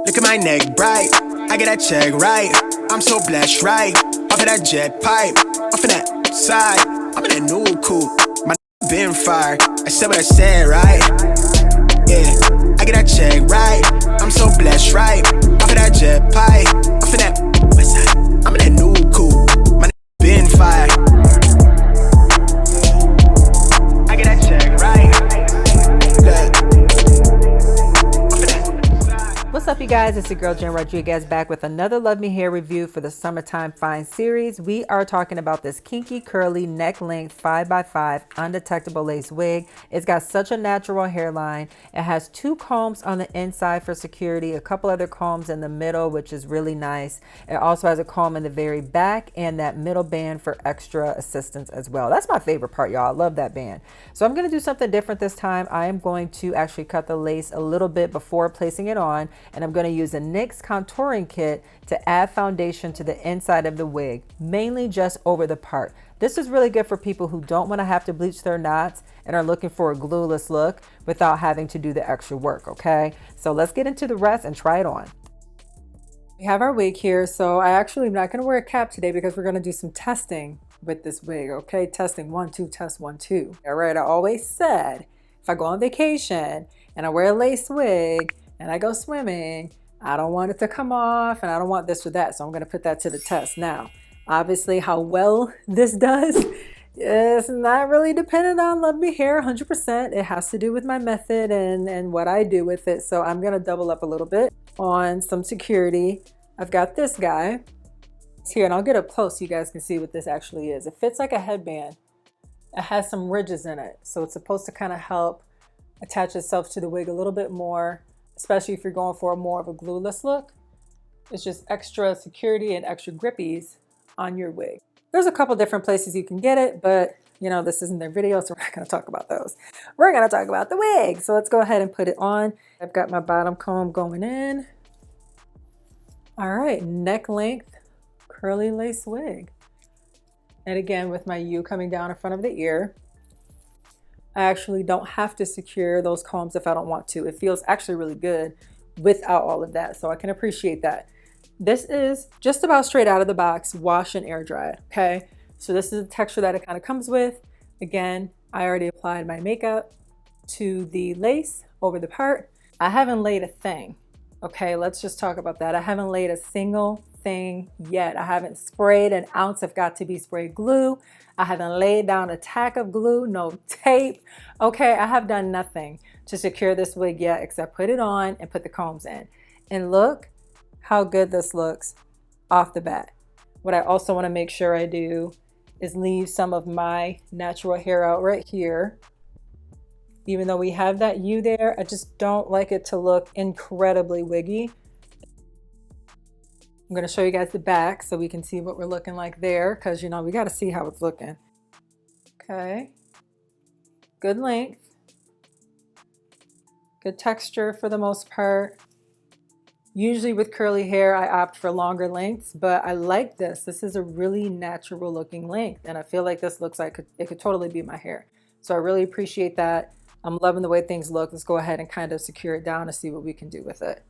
Look at my neck bright, I get that check right. I'm so blessed, right? Off of that jet pipe, off of that side. I'm in that new coupe, my been fired. I said what I said, right? Yeah, I get that check right. I'm so blessed, right? Off of that jet pipe, off of that west side. I'm in that new coupe, my been fired. I get that check right. What's up, you guys? It's your girl Jen Rodriguez back with another Love Me hair review for the Summertime Fine series. We are talking about this kinky curly neck length 5x5 undetectable lace wig. It's got such a natural hairline. It has 2 combs on the inside for security, a couple other combs in the middle, which is really nice. It also has a comb in the very back and that middle band for extra assistance as well. That's my favorite part, y'all. I love that band. So I'm going to do something different this time. I am going to actually cut the lace a little bit before placing it on. And I'm going to use a NYX contouring kit to add foundation to the inside of the wig, mainly just over the part. This is really good for people who don't want to have to bleach their knots and are looking for a glueless look without having to do the extra work, okay? So let's get into the rest and try it on. We have our wig here, so I actually am not going to wear a cap today because we're going to do some testing with this wig, okay? Testing 1, 2, test 1, 2. All right, I always said if I go on vacation and I wear a lace wig and I go swimming, I don't want it to come off and I don't want this or that. So I'm going to put that to the test. Now, obviously how well this does is not really dependent on Love Me hair 100%. It has to do with my method and what I do with it. So I'm going to double up a little bit on some security. I've got this guy. It's here and I'll get up close so you guys can see what this actually is. It fits like a headband. It has some ridges in it. So it's supposed to kind of help attach itself to the wig a little bit more, especially if you're going for more of a glueless look. It's just extra security and extra grippies on your wig. There's a couple different places you can get it, but you know, this isn't their video, so we're not going to talk about those. We're going to talk about the wig. So let's go ahead and put it on. I've got my bottom comb going in. All right, neck length curly lace wig. And again, with my U coming down in front of the ear. I actually don't have to secure those combs if I don't want to. It feels actually really good without all of that, so I can appreciate that. This is just about straight out of the box, wash and air dried, okay? So this is the texture that it kind of comes with. Again, I already applied my makeup to the lace over the part. I haven't laid a thing, okay? Let's just talk about that. I haven't laid a single thing yet. I haven't sprayed an ounce of got to be spray glue. I haven't laid down a tack of glue, no tape. Okay, I have done nothing to secure this wig yet except put it on and put the combs in. And look how good this looks off the bat. What I also want to make sure I do is leave some of my natural hair out right here. Even though we have that U there, I just don't like it to look incredibly wiggy. I'm going to show you guys the back so we can see what we're looking like there, because you know we got to see how it's looking. Okay, good length, good texture for the most part. Usually with curly hair I opt for longer lengths, but I like this. This is a really natural looking length and I feel like this looks like it could totally be my hair. So I really appreciate that. I'm loving the way things look. Let's go ahead and kind of secure it down and see what we can do with it.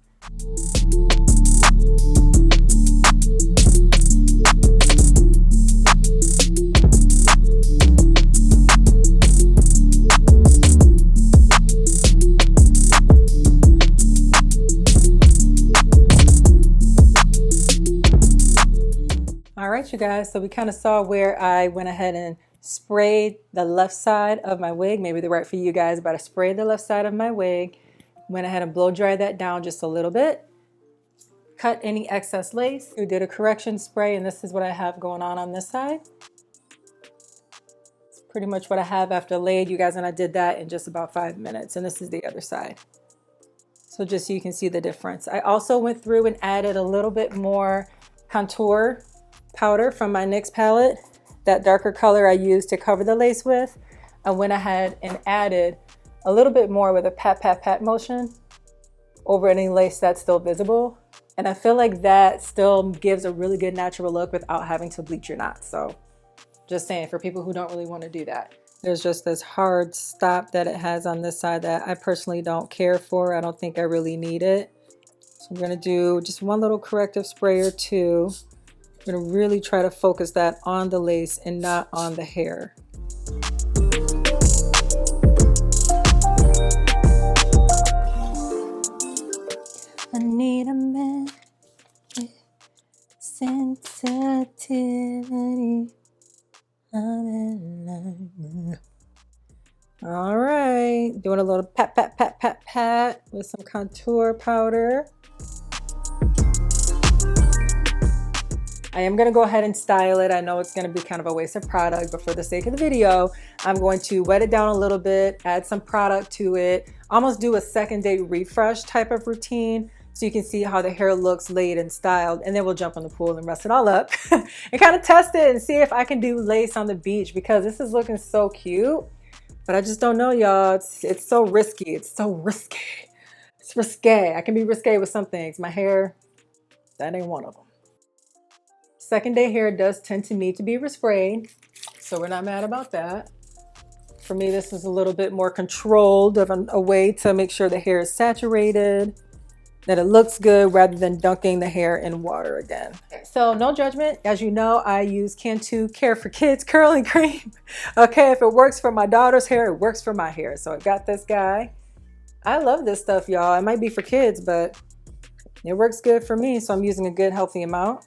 All right, you guys, so we kind of saw where I went ahead and sprayed the left side of my wig. Maybe they're right for you guys, but I sprayed the left side of my wig, went ahead and blow dried that down just a little bit, cut any excess lace. We did a correction spray, and this is what I have going on this side. It's pretty much what I have after laid, you guys, and I did that in just about 5 minutes, and this is the other side. So just so you can see the difference. I also went through and added a little bit more contour powder from my NYX palette. That darker color I used to cover the lace with. I went ahead and added a little bit more with a pat, pat, pat motion over any lace that's still visible. And I feel like that still gives a really good natural look without having to bleach your knots. So just saying, for people who don't really want to do that. There's just this hard stop that it has on this side that I personally don't care for. I don't think I really need it. I'm gonna do just one little corrective spray or two. I'm gonna really try to focus that on the lace and not on the hair. I need a man with sensitivity. All right, doing a little pat, pat, pat, pat, pat with some contour powder. I am going to go ahead and style it. I know it's going to be kind of a waste of product, but for the sake of the video, I'm going to wet it down a little bit, add some product to it, almost do a second day refresh type of routine so you can see how the hair looks laid and styled, and then we'll jump on the pool and rest it all up and kind of test it and see if I can do lace on the beach, because this is looking so cute, but I just don't know, y'all. It's so risky. It's so risky. It's risque. I can be risque with some things. My hair, that ain't one of them. Second day hair does tend to me to be resprayed, so we're not mad about that. For me, this is a little bit more controlled of a way to make sure the hair is saturated, that it looks good, rather than dunking the hair in water again. So no judgment. As you know, I use Cantu Care for Kids curling cream. Okay, if it works for my daughter's hair, it works for my hair. So I got this guy. I love this stuff, y'all. It might be for kids, but it works good for me. So I'm using a good, healthy amount.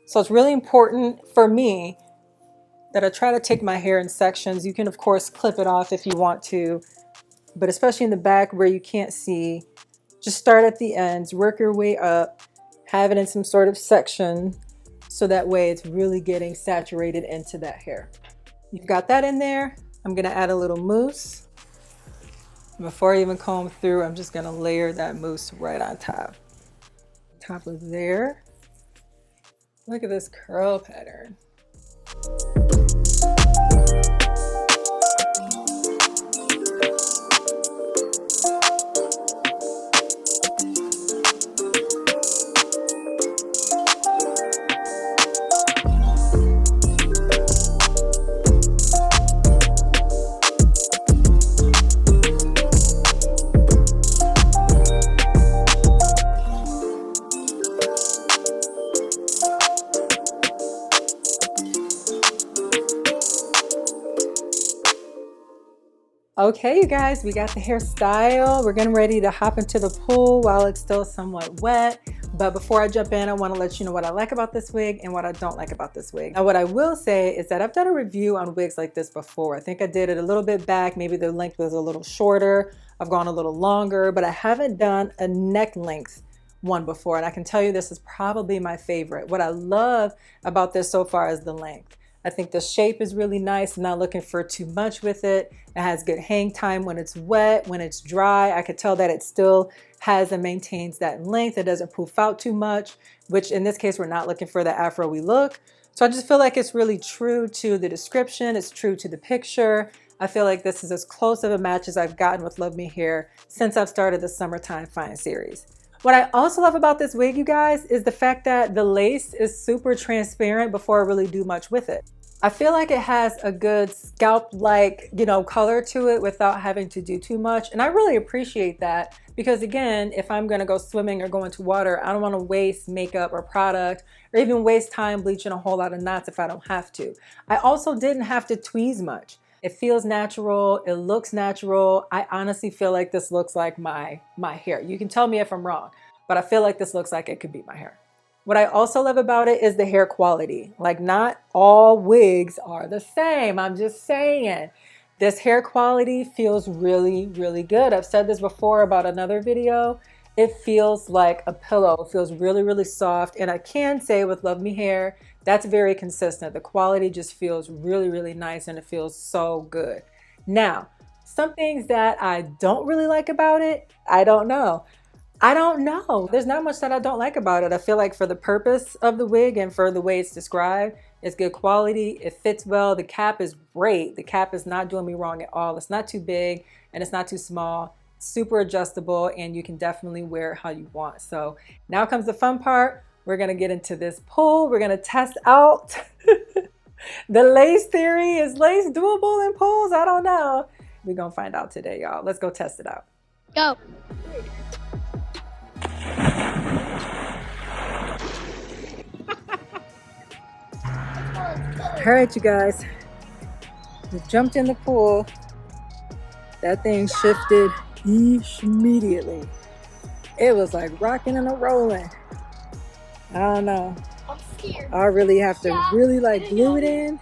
So it's really important for me that I try to take my hair in sections. You can, of course, clip it off if you want to, but especially in the back where you can't see, just start at the ends, work your way up, have it in some sort of section, so that way it's really getting saturated into that hair. You've got that in there. I'm gonna add a little mousse. Before I even comb through, I'm just gonna layer that mousse right on top. Top of there. Look at this curl pattern. Okay, you guys, we got the hairstyle. We're getting ready to hop into the pool while it's still somewhat wet. But before I jump in, I want to let you know what I like about this wig and what I don't like about this wig. Now, what I will say is that I've done a review on wigs like this before. I think I did it a little bit back. Maybe the length was a little shorter. I've gone a little longer, but I haven't done a neck length one before. And I can tell you this is probably my favorite. What I love about this so far is the length. I think the shape is really nice. I'm not looking for too much with it. It has good hang time when it's wet. When it's dry, I could tell that it still has and maintains that length. It doesn't poof out too much, which in this case, we're not looking for the Afro-y look. So I just feel like it's really true to the description. It's true to the picture. I feel like this is as close of a match as I've gotten with LuvMe hair since I've started the Summertime Fine series. What I also love about this wig, you guys, is the fact that the lace is super transparent before I really do much with it. I feel like it has a good scalp-like, color to it without having to do too much. And I really appreciate that because, again, if I'm going to go swimming or go into water, I don't want to waste makeup or product or even waste time bleaching a whole lot of knots if I don't have to. I also didn't have to tweeze much. It feels natural. It looks natural. I honestly feel like this looks like my hair. You can tell me if I'm wrong, but I feel like this looks like it could be my hair. What I also love about it is the hair quality. Like, not all wigs are the same. I'm just saying. This hair quality feels really, really good. I've said this before about another video. It feels like a pillow. It feels really, really soft. And I can say with LuvMe hair, that's very consistent. The quality just feels really, really nice and it feels so good. Now, some things that I don't really like about it, I don't know. There's not much that I don't like about it. I feel like for the purpose of the wig and for the way it's described, it's good quality. It fits well. The cap is great. The cap is not doing me wrong at all. It's not too big and it's not too small. It's super adjustable and you can definitely wear it how you want. So now comes the fun part. We're going to get into this pool. We're going to test out The lace theory, is lace doable in pools? I don't know. We're gonna find out today, y'all. Let's go test it out. Go. All right, you guys. We jumped in the pool. That thing shifted immediately. It was like rocking and a rolling. I don't know. I'm scared. I really have to really like glue it in,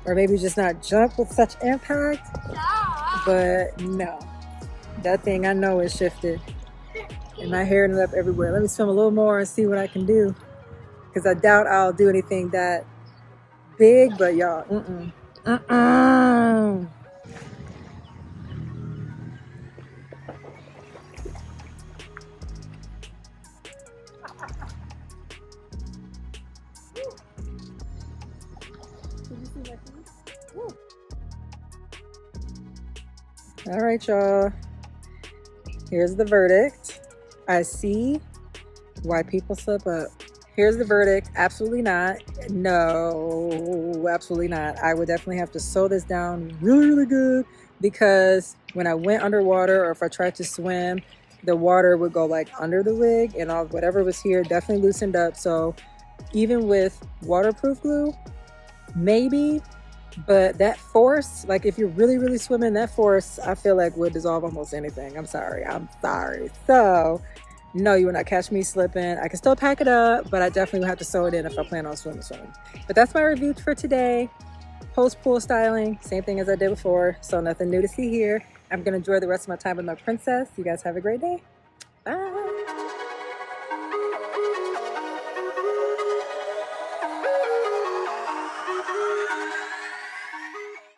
or maybe just not jump with such impact. But no, that thing I know is shifted, and my hair ended up everywhere. Let me swim a little more and see what I can do, because I doubt I'll do anything that big. But y'all, All right, y'all. Here's the verdict. I see why people slip up. Here's the verdict. Absolutely not. No, absolutely not. I would definitely have to sew this down really, really good, because when I went underwater, or if I tried to swim, the water would go like under the wig, and all whatever was here definitely loosened up. So even with waterproof glue, maybe. But that force, like if you're really, really swimming, that force, I feel like would dissolve almost anything. I'm sorry. So, no, you will not catch me slipping. I can still pack it up, but I definitely will have to sew it in if I plan on swimming. But that's my review for today. Post-pool styling, same thing as I did before. So nothing new to see here. I'm going to enjoy the rest of my time with my princess. You guys have a great day. Bye.